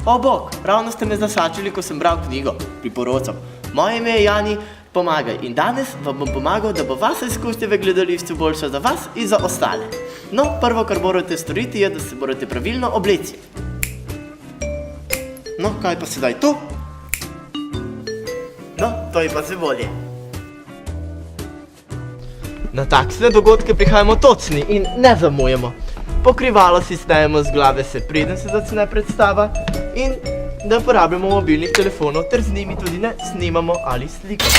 O bog, ravno ste me zasačili, ko sem bral knjigo. Priporočam. Moje ime je Jani, pomagaj. In danes vam bom pomagal, da bo vaša izkušnja v gledališču boljša za vas in za ostale. No, prvo, kar morate storiti, je, da se morate pravilno obleci. No, kaj pa sedaj tu? No, to je pa se bolje. Na takšne dogodke prihajamo točni in ne zamujamo. Pokrivalo si snajemo z glave se preden se začne predstava in da uporabljamo mobilnih telefonov ter z njimi tudi ne snimamo ali slikamo.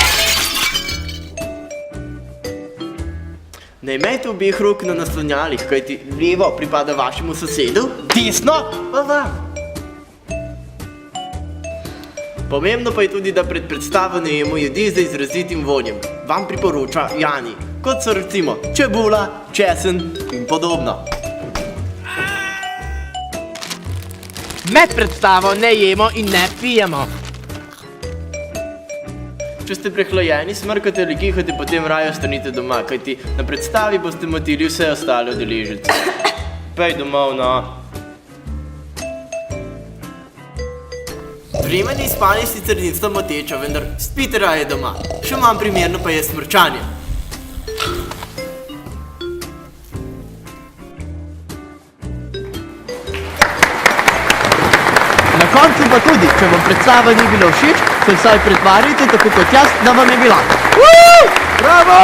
Ne imejte obeh rok na naslonjalih, kajti levo pripada vašemu sosedu, desno pa vam. Pomembno pa je tudi, da pred predstavo ne jemo jedi z izrazitim vonjem. Vam priporoča Jani, kot so recimo čebula, česen in podobno. Med predstavo ne jemo in ne pijemo. Če ste prehlajeni, smrkate ali kihate, potem raje ostanite doma, kajti na predstavi boste motili vse ostale udeležence. Pej domov, no. Vremeni spanje sicer niso motečo, vendar spite raje doma. Še manj primerno pa je smrčanje. Na koncu pa tudi, če vam predstava ni bila všeč, se vsaj pretvarjajte tako kot jaz, da vam je bila. Bravo!